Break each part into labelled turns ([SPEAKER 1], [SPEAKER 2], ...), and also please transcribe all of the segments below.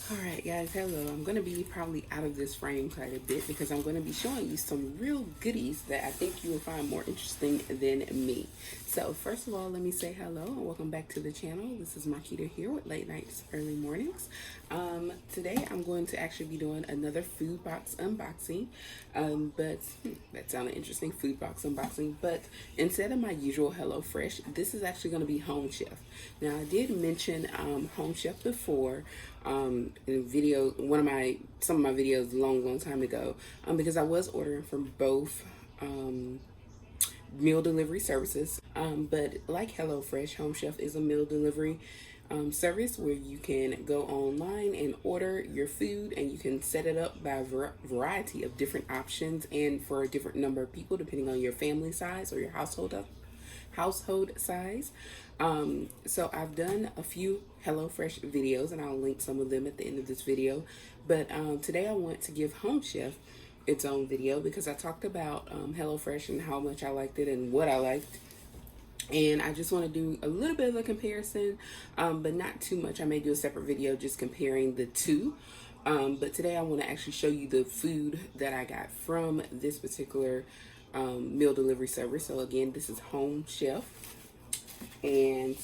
[SPEAKER 1] Alright guys, hello. I'm going to be probably out of this frame quite a bit because I'm going to be showing you some real goodies that I think you will find more interesting than me. So first of all, let me say hello and welcome back to the channel. This is Marquita here with Late Nights, Early Mornings. Today I'm going to actually be doing another food box unboxing, but that sounded interesting, food box unboxing, but instead of my usual HelloFresh, this is actually going to be Home Chef. Now I did mention Home Chef before, in video, some of my videos long time ago, because I was ordering from both meal delivery services. But like HelloFresh, Home Chef is a meal delivery service where you can go online and order your food, and you can set it up by a variety of different options and for a different number of people depending on your family size or your household size. So I've done a few HelloFresh videos, and I'll link some of them at the end of this video. But today I want to give Home Chef its own video because I talked about HelloFresh and how much I liked it and what I liked. And I just want to do a little bit of a comparison, but not too much. I may do a separate video just comparing the two. But today I want to actually show you the food that I got from this particular meal delivery service. So again, this is Home Chef, and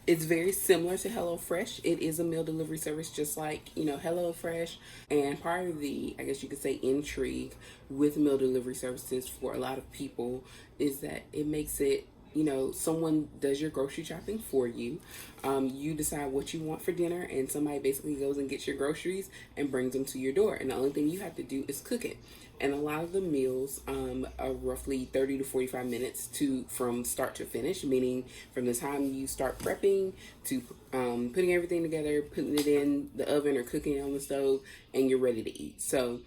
[SPEAKER 1] it's very similar to HelloFresh. It is a meal delivery service just like, HelloFresh. And part of the, I guess you could say, intrigue with meal delivery services for a lot of people is that it makes it, someone does your grocery shopping for you. You decide what you want for dinner, and somebody basically goes and gets your groceries and brings them to your door. And the only thing you have to do is cook it. And a lot of the meals are roughly 30 to 45 minutes from start to finish, meaning from the time you start prepping to putting everything together, putting it in the oven or cooking it on the stove, and you're ready to eat. So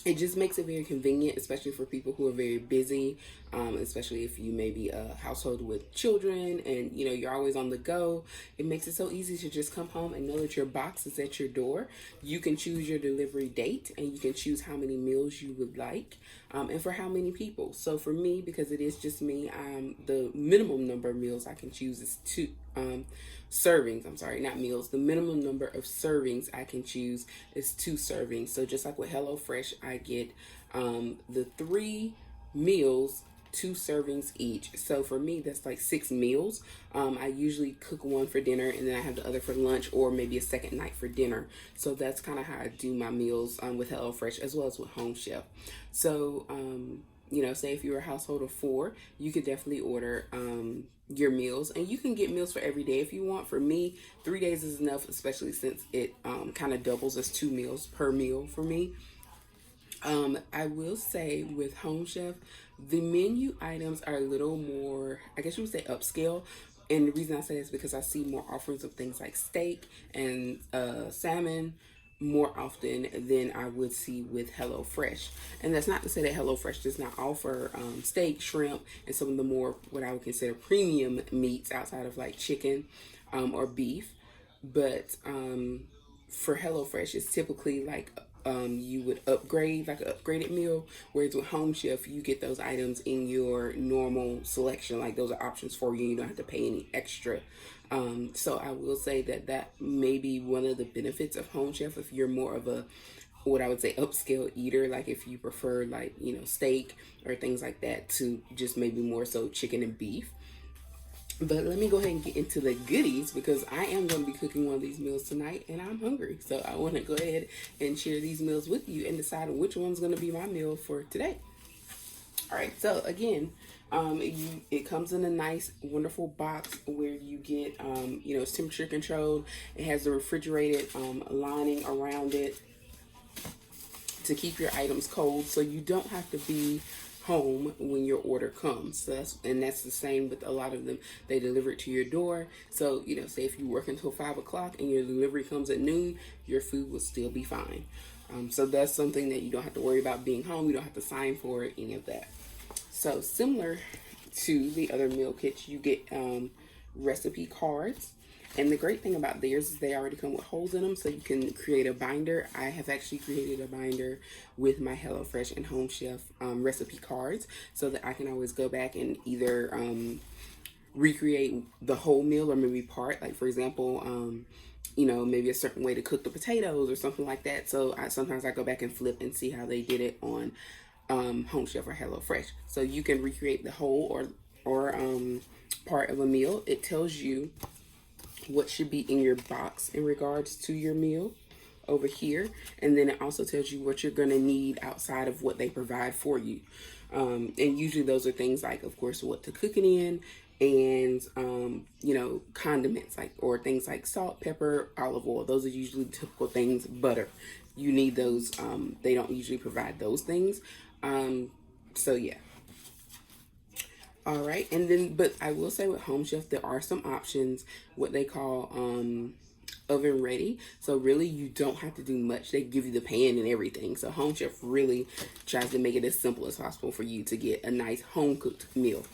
[SPEAKER 1] it just makes it very convenient, especially for people who are very busy, especially if you may be a household with children and, you're always on the go. It makes it so easy to just come home and know that your box is at your door. You can choose your delivery date, and you can choose how many meals you would like, and for how many people. So for me, because it is just me, the minimum number of meals I can choose is two. Servings, I'm sorry, not meals. The minimum number of servings I can choose is 2 servings. So just like with HelloFresh, I get the 3 meals, 2 servings each. So for me, that's like 6 meals. I usually cook one for dinner, and then I have the other for lunch, or maybe a second night for dinner. So that's kind of how I do my meals with HelloFresh as well as with Home Chef. So say if you're a household of 4, you could definitely order your meals, and you can get meals for every day if you want. For me, 3 days is enough, especially since it kind of doubles as 2 meals per meal for me. I will say with Home Chef, the menu items are a little more, I guess you would say, upscale. And the reason I say this is because I see more offerings of things like steak and salmon more often than I would see with HelloFresh. And that's not to say that HelloFresh does not offer steak, shrimp, and some of the more what I would consider premium meats outside of like chicken or beef. But for HelloFresh, it's typically like you would upgrade, like an upgraded meal, whereas with Home Chef, you get those items in your normal selection. Like those are options for you. You don't have to pay any extra. So I will say that may be one of the benefits of Home Chef if you're more of a, what I would say, upscale eater. Like if you prefer like, steak or things like that to just maybe more so chicken and beef. But let me go ahead and get into the goodies because I am going to be cooking one of these meals tonight and I'm hungry. So I want to go ahead and share these meals with you and decide which one's going to be my meal for today. All right, so again, it comes in a nice, wonderful box where you get, it's temperature controlled. It has the refrigerated lining around it to keep your items cold, so you don't have to be home when your order comes. So that's the same with a lot of them. They deliver it to your door. So say if you work until 5 o'clock and your delivery comes at noon, your food will still be fine. So that's something that you don't have to worry about being home. You don't have to sign for it, any of that. So similar to the other meal kits, you get recipe cards. And the great thing about theirs is they already come with holes in them, so you can create a binder. I have actually created a binder with my HelloFresh and Home Chef recipe cards so that I can always go back and either recreate the whole meal or maybe part. Like for example, you know, maybe a certain way to cook the potatoes or something like that. So sometimes I go back and flip and see how they did it on Home Chef or HelloFresh. So you can recreate the whole or part of a meal. It tells you what should be in your box in regards to your meal over here, and then it also tells you what you're going to need outside of what they provide for you. And usually those are things like, of course, what to cook it in, and you know, condiments, like, or things like salt, pepper, olive oil. Those are usually typical things. Butter, you need those. They don't usually provide those things. So yeah. All right, and then, but I will say with Home Chef, there are some options, what they call oven ready. So really, you don't have to do much. They give you the pan and everything. So Home Chef really tries to make it as simple as possible for you to get a nice home cooked meal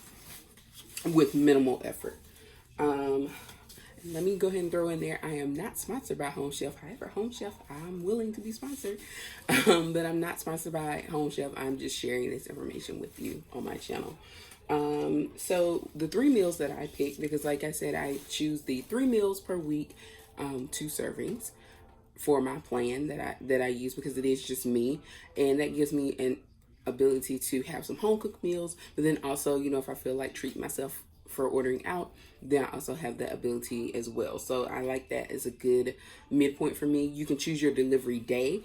[SPEAKER 1] with minimal effort. Let me go ahead and throw in there, I am not sponsored by Home Chef. However, Home Chef, I'm willing to be sponsored. But I'm not sponsored by Home Chef. I'm just sharing this information with you on my channel. So the 3 meals that I picked, because like I said, I choose the 3 meals per week, 2 servings for my plan that I use, because it is just me, and that gives me an ability to have some home cooked meals. But then also, you know, if I feel like treating myself for ordering out, then I also have that ability as well. So I like that as a good midpoint for me. You can choose your delivery day.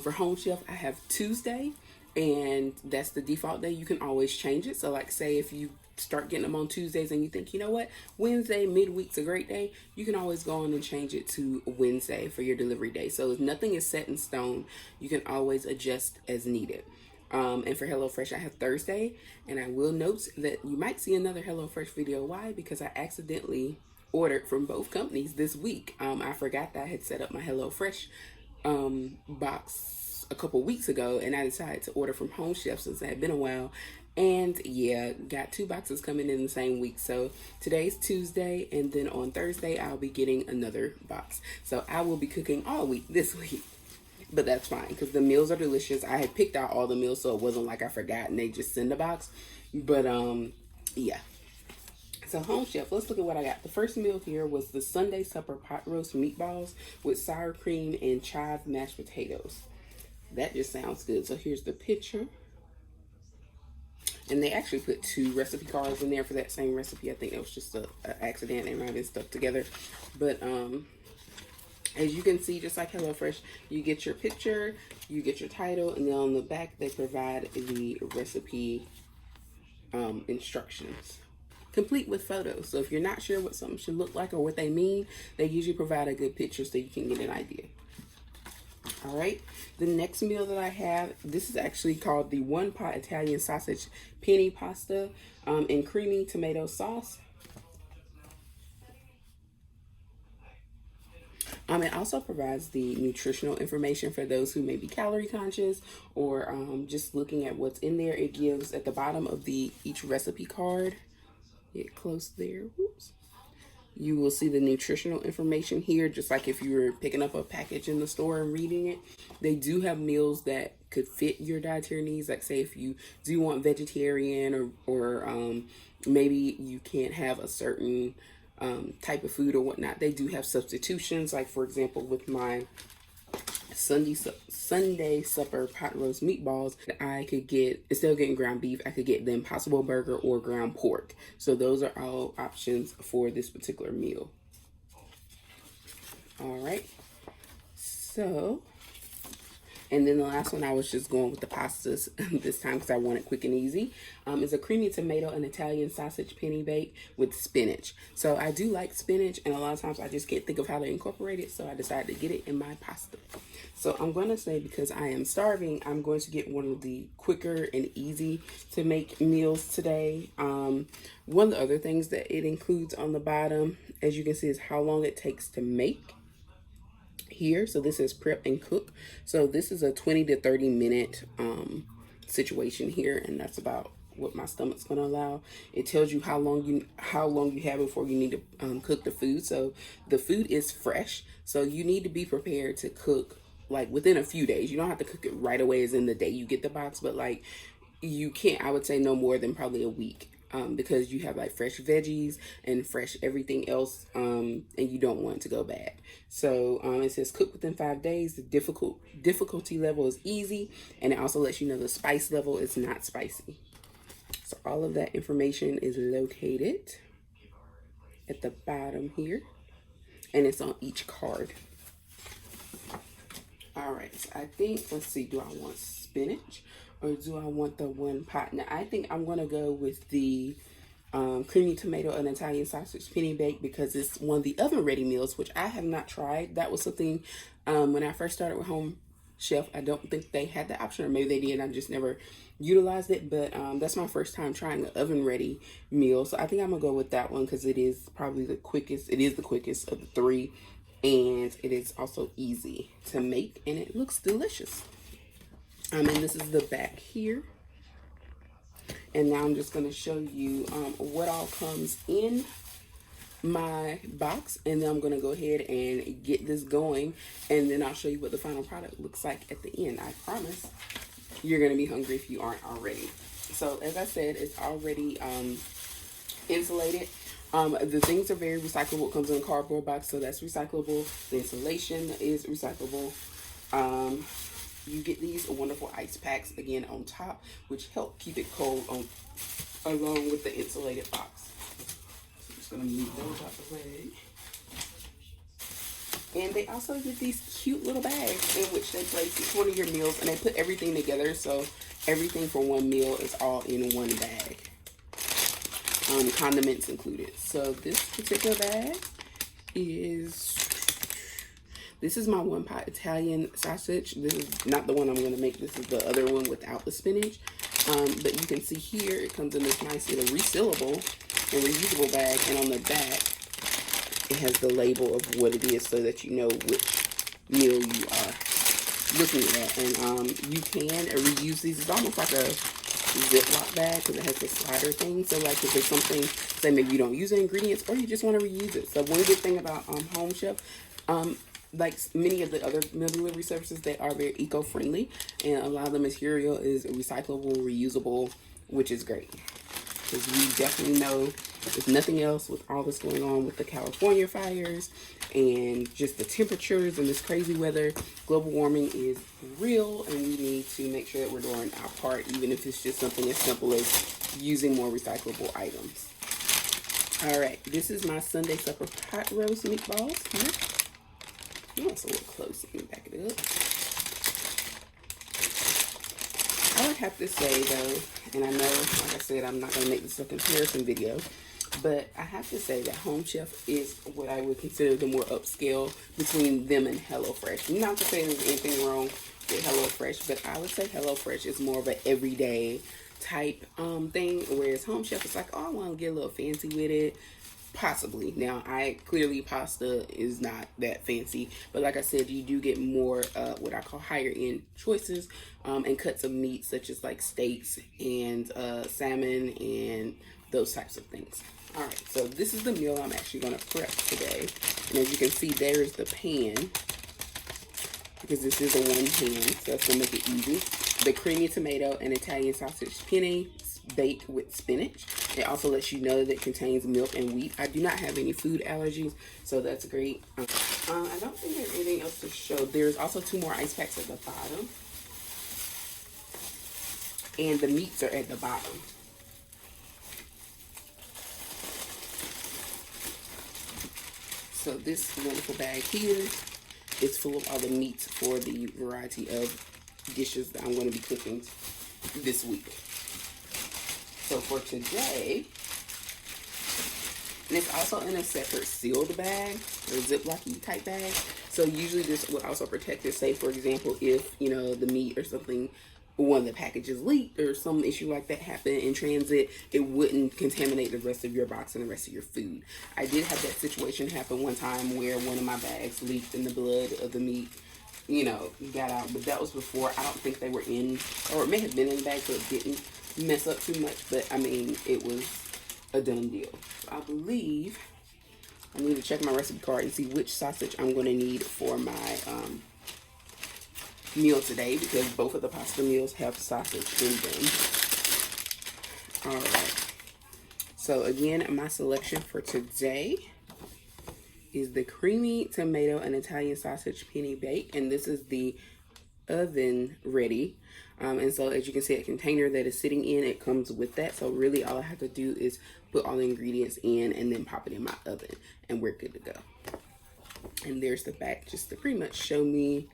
[SPEAKER 1] For Home Chef, I have Tuesday, and that's the default day. You can always change it. So like, say if you start getting them on Tuesdays and you think, you know what, Wednesday midweek's a great day, you can always go on and change it to Wednesday for your delivery day. So nothing is set in stone. You can always adjust as needed. And for HelloFresh, I have Thursday, and I will note that you might see another HelloFresh video. Why? Because I accidentally ordered from both companies this week. I forgot that I had set up my HelloFresh box a couple weeks ago, and I decided to order from Home Chef since it had been a while. And yeah, got 2 boxes coming in the same week. So today's Tuesday, and then on Thursday, I'll be getting another box. So I will be cooking all week this week. But that's fine, because the meals are delicious. I had picked out all the meals, so it wasn't like I forgot and they just send a box. But yeah. So Home Chef, let's look at what I got. The first meal here was the Sunday supper pot roast meatballs with sour cream and chive mashed potatoes. That just sounds good. So here's the picture. And they actually put 2 recipe cards in there for that same recipe. I think it was just an accident. They might have been stuck together. But as you can see, just like HelloFresh, you get your picture, you get your title, and then on the back they provide the recipe instructions, complete with photos. So if you're not sure what something should look like or what they mean, they usually provide a good picture so you can get an idea. All right, the next meal that I have, this is actually called the One Pot Italian Sausage Penne Pasta in creamy tomato sauce. It also provides the nutritional information for those who may be calorie conscious, or just looking at what's in there. It gives at the bottom of each recipe card, get close there, whoops, you will see the nutritional information here, just like if you were picking up a package in the store and reading it. They do have meals that could fit your dietary needs, like say if you do want vegetarian, or maybe you can't have a certain type of food or whatnot. They do have substitutions, like for example with my Sunday supper pot roast meatballs, I could get, instead of getting ground beef, I could get the Impossible Burger or ground pork. So those are all options for this particular meal. All right, so, and then the last one, I was just going with the pastas this time because I want it quick and easy. Is a creamy tomato and Italian sausage penny bake with spinach. So I do like spinach, and a lot of times I just can't think of how to incorporate it, so I decided to get it in my pasta. So I'm going to say, because I am starving, I'm going to get one of the quicker and easy to make meals today. One of the other things that it includes on the bottom, as you can see, is how long it takes to make. Here, so this is prep and cook. So this is a 20 to 30 minute situation here, and that's about what my stomach's going to allow. It tells you how long you have before you need to cook the food. So the food is fresh, so you need to be prepared to cook like within a few days. You don't have to cook it right away as in the day you get the box, but like you can't, I would say no more than probably a week. because you have like fresh veggies and fresh everything else, and you don't want it to go bad. So it says cook within 5 days. The difficulty level is easy, and it also lets you know the spice level is not spicy. So all of that information is located at the bottom here, and it's on each card. All right, so I think, let's see, do I want spinach or do I want the one pot? Now, I think I'm going to go with the creamy tomato and Italian sausage penny bake because it's one of the oven ready meals, which I have not tried. That was something when I first started with Home Chef, I don't think they had the option, or maybe they did, I just never utilized it. But that's my first time trying an oven ready meal, so I think I'm gonna go with that one because it is probably the quickest. It is the quickest of the three, and it is also easy to make, and it looks delicious. And this is the back here. And now I'm just going to show you what all comes in my box, and then I'm going to go ahead and get this going, and then I'll show you what the final product looks like at the end. I promise you're going to be hungry if you aren't already. So as I said, it's already insulated. The things are very recyclable. It comes in a cardboard box, so that's recyclable. The insulation is recyclable. You get these wonderful ice packs again on top, which help keep it cold along with the insulated box. So I'm just gonna move those out the way. And they also get these cute little bags in which they place each one of your meals, and they put everything together, so everything for one meal is all in one bag. Condiments included. So this particular bag is. This is my one pot Italian sausage. This is not the one I'm going to make. This is the other one without the spinach. But you can see here, it comes in this nice little resealable and reusable bag. And on the back, it has the label of what it is so that you know which meal you are looking at. And you can reuse these. It's almost like a Ziploc bag because it has the slider thing. So like if there's something, say maybe you don't use the ingredients or you just want to reuse it. So one good thing about Home Chef, like many of the other meal delivery services, they are very eco-friendly, and a lot of the material is recyclable, reusable, which is great. Because we definitely know, if nothing else, with all this going on with the California fires and just the temperatures and this crazy weather, global warming is real, and we need to make sure that we're doing our part, even if it's just something as simple as using more recyclable items. All right, this is my Sunday supper pot roast meatballs here. That's a little close. Let me back it up. I would have to say though, and I know, like I said, I'm not going to make this a comparison video, but I have to say that Home Chef is what I would consider the more upscale between them and HelloFresh. Not to say there's anything wrong with HelloFresh, but I would say HelloFresh is more of an everyday type thing, whereas Home Chef is like, oh, I want to get a little fancy with it. Possibly. Now, clearly pasta is not that fancy, but like I said, you do get more what I call higher end choices and cuts of meat, such as like steaks and salmon and those types of things. All right, so this is the meal I'm actually going to prep today, and as you can see, there is the pan, because this is a one pan, so that's going to make it easy. The creamy tomato and Italian sausage penne baked with spinach. It also lets you know that it contains milk and wheat. I do not have any food allergies, so that's great. I don't think there's anything else to show. There's also 2 more ice packs at the bottom, and the meats are at the bottom. So this wonderful bag here is full of all the meats for the variety of dishes that I'm going to be cooking this week. So for today, and it's also in a separate sealed bag, or Ziploc-y type bag. So usually this would also protect it. Say, for example, if, you know, the meat or something, one of the packages leaked or some issue like that happened in transit, it wouldn't contaminate the rest of your box and the rest of your food. I did have that situation happen one time where one of my bags leaked and the blood of the meat, you know, got out. But that was before. I don't think they were in, or it may have been in the bag, so it didn't mess up too much, but I mean, it was a done deal. So I believe I need to check my recipe card and see which sausage I'm going to need for my meal today, because both of the pasta meals have sausage in them. All right, So again, my selection for today is the creamy tomato and Italian sausage penny bake, and this is the oven ready. And so as you can see, a container that is sitting in, it comes with that. So really all I have to do is put all the ingredients in and then pop it in my oven and we're good to go. And there's the back, just to pretty much show me.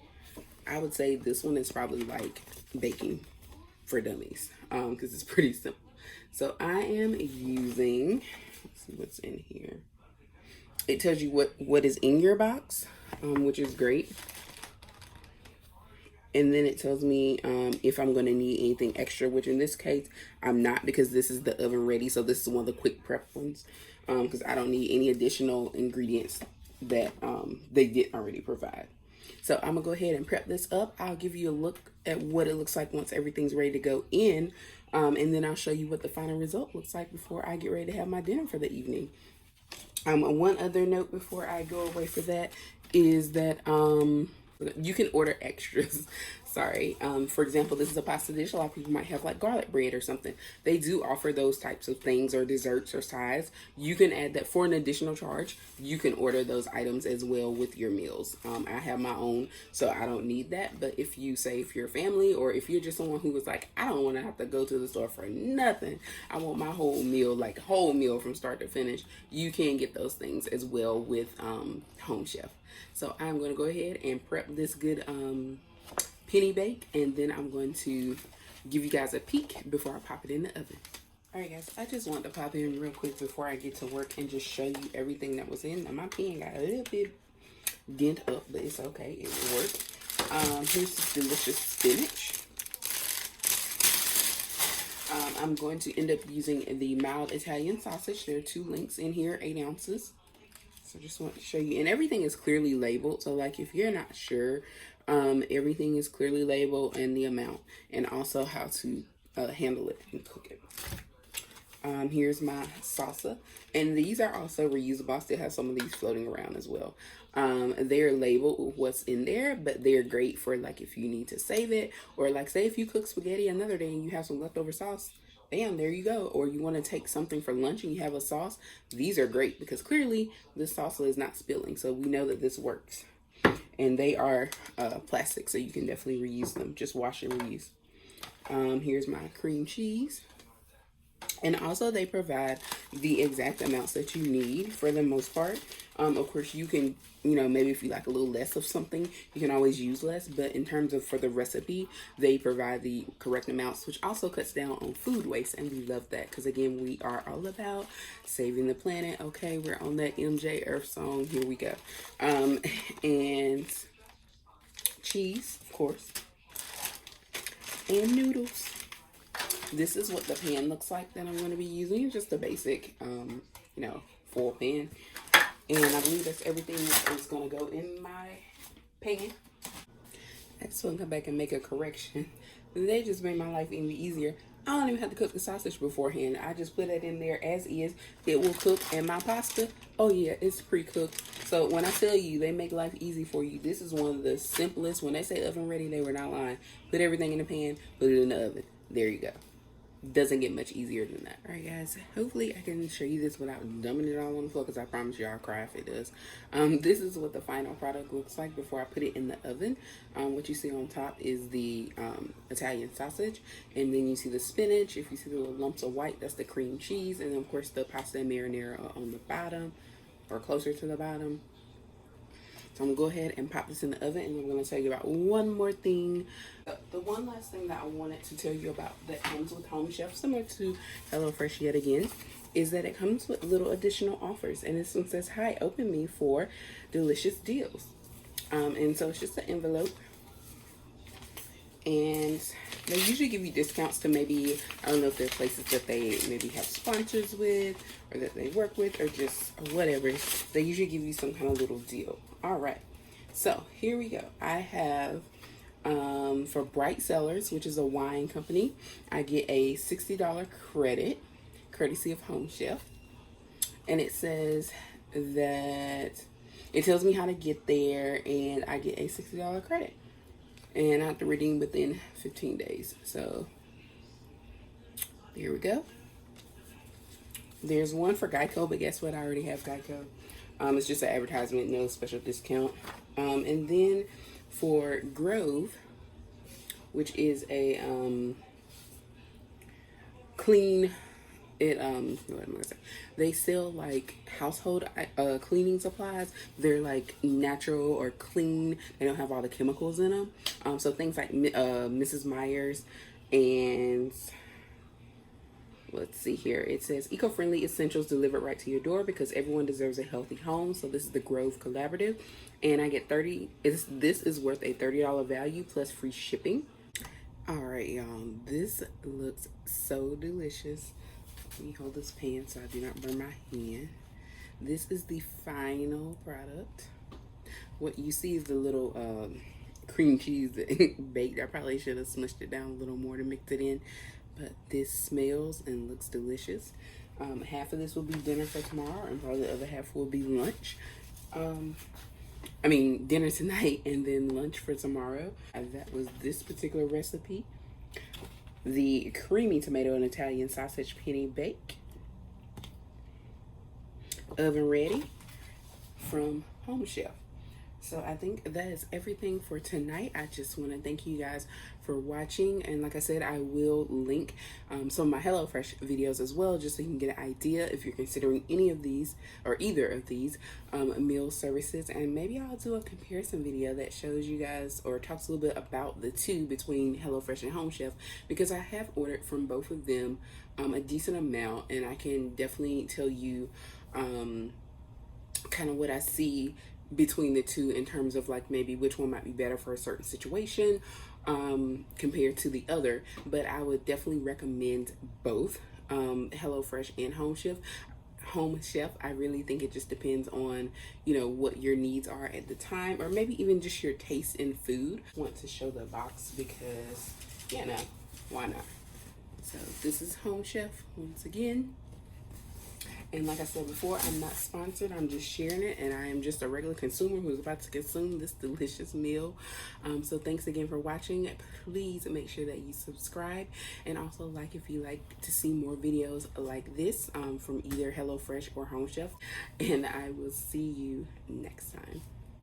[SPEAKER 1] I would say this one is probably like baking for dummies, because it's pretty simple. So I am using, let's see what's in here. It tells you what is in your box, which is great. And then it tells me if I'm going to need anything extra, which in this case, I'm not, because this is the oven ready. So this is one of the quick prep ones, because I don't need any additional ingredients that they didn't already provide. So I'm going to go ahead and prep this up. I'll give you a look at what it looks like once everything's ready to go in. And then I'll show you what the final result looks like before I get ready to have my dinner for the evening. One other note before I go away for that is that you can order extras. Sorry. For example, this is a pasta dish. A lot of people might have like garlic bread or something. They do offer those types of things, or desserts or sides. You can add that for an additional charge. You can order those items as well with your meals. I have my own, so I don't need that. But if you say, if you're a family, or if you're just someone who was like, I don't want to have to go to the store for nothing, I want my whole meal, like whole meal from start to finish, you can get those things as well with Home Chef. So I'm going to go ahead and prep this good penny bake, and then I'm going to give you guys a peek before I pop it in the oven. Alright guys, I just want to pop in real quick before I get to work and just show you everything that was in. Now my pan got a little bit dent up, but it's okay, it will work. Here's this delicious spinach. I'm going to end up using the mild Italian sausage. There are 2 links in here, 8 ounces. So just want to show you, and everything is clearly labeled. So like if you're not sure, everything is clearly labeled, and the amount, and also how to handle it and cook it. Here's my salsa, and these are also reusable. I still have some of these floating around as well. They're labeled with what's in there, but they're great for like if you need to save it, or like say if you cook spaghetti another day and you have some leftover sauce, bam, there you go. Or you want to take something for lunch and you have a sauce, these are great because clearly this salsa is not spilling, so we know that this works. And they are plastic, so you can definitely reuse them. Just wash and reuse. Here's my cream cheese. And also they provide the exact amounts that you need for the most part. Of course, you can, maybe if you like a little less of something, you can always use less. But in terms of for the recipe, they provide the correct amounts, which also cuts down on food waste. And we love that because, again, we are all about saving the planet. Okay, we're on that MJ Earth song. Here we go. And cheese, of course, and noodles. This is what the pan looks like that I'm going to be using. Just a basic, foil pan. And I believe that's everything that is going to go in my pan. I just want to come back and make a correction. They just made my life even easier. I don't even have to cook the sausage beforehand. I just put it in there as is. It will cook. And my pasta, oh yeah, it's pre-cooked. So when I tell you they make life easy for you, this is one of the simplest. When they say oven ready, they were not lying. Put everything in the pan, put it in the oven. There you go. Doesn't get much easier than that. All right, guys. Hopefully, I can show you this without dumping it all on the floor, because I promise you I'll cry if it does. This is what the final product looks like before I put it in the oven. What you see on top is the Italian sausage, and then you see the spinach. If you see the little lumps of white, that's the cream cheese, and then of course the pasta and marinara are on the bottom, or closer to the bottom. So I'm going to go ahead and pop this in the oven, and I'm going to tell you about one more thing. The one last thing that I wanted to tell you about that comes with Home Chef, similar to HelloFresh yet again, is that it comes with little additional offers. And this one says, hi, open me for delicious deals. And so it's just an envelope. And they usually give you discounts to maybe, I don't know if there are places that they maybe have sponsors with, or that they work with, or just whatever. They usually give you some kind of little deal. All right, so here we go. I have for Bright Cellars, which is a wine company, I get a $60 credit, courtesy of Home Chef. And it says that it tells me how to get there, and I get a $60 credit. And I have to redeem within 15 days. So here we go. There's one for Geico, but guess what? I already have Geico. It's just an advertisement, no special discount. And then for Grove, which is a clean, what am I gonna say? They sell like household cleaning supplies. They're like natural or clean. They don't have all the chemicals in them. So things like Mrs. Myers and let's see here. It says eco-friendly essentials delivered right to your door because everyone deserves a healthy home. So this is the Grove Collaborative, and I get this is worth a $30 value plus free shipping. All right, y'all. This looks so delicious. Let me hold this pan so I do not burn my hand. This is the final product. What you see is the little cream cheese that baked. I probably should have smushed it down a little more to mix it in. But this smells and looks delicious. Half of this will be dinner for tomorrow, and probably the other half will be lunch. I mean, dinner tonight and then lunch for tomorrow. That was this particular recipe. The creamy tomato and Italian sausage penny bake. Oven ready from Home Chef. So I think that is everything for tonight. I just want to thank you guys for watching. And like I said, I will link some of my HelloFresh videos as well, just so you can get an idea if you're considering any of these or either of these meal services. And maybe I'll do a comparison video that shows you guys or talks a little bit about the two between HelloFresh and Home Chef, because I have ordered from both of them a decent amount, and I can definitely tell you kind of what I see between the two in terms of like maybe which one might be better for a certain situation compared to the other. But I would definitely recommend both HelloFresh and Home Chef. I really think it just depends on, you know, what your needs are at the time, or maybe even just your taste in food. I want to show the box because, you know, why not? So this is Home Chef once again. And like I said before, I'm not sponsored. I'm just sharing it, and I am just a regular consumer who's about to consume this delicious meal. So thanks again for watching. Please make sure that you subscribe, and also like if you like to see more videos like this from either HelloFresh or Home Chef. And I will see you next time.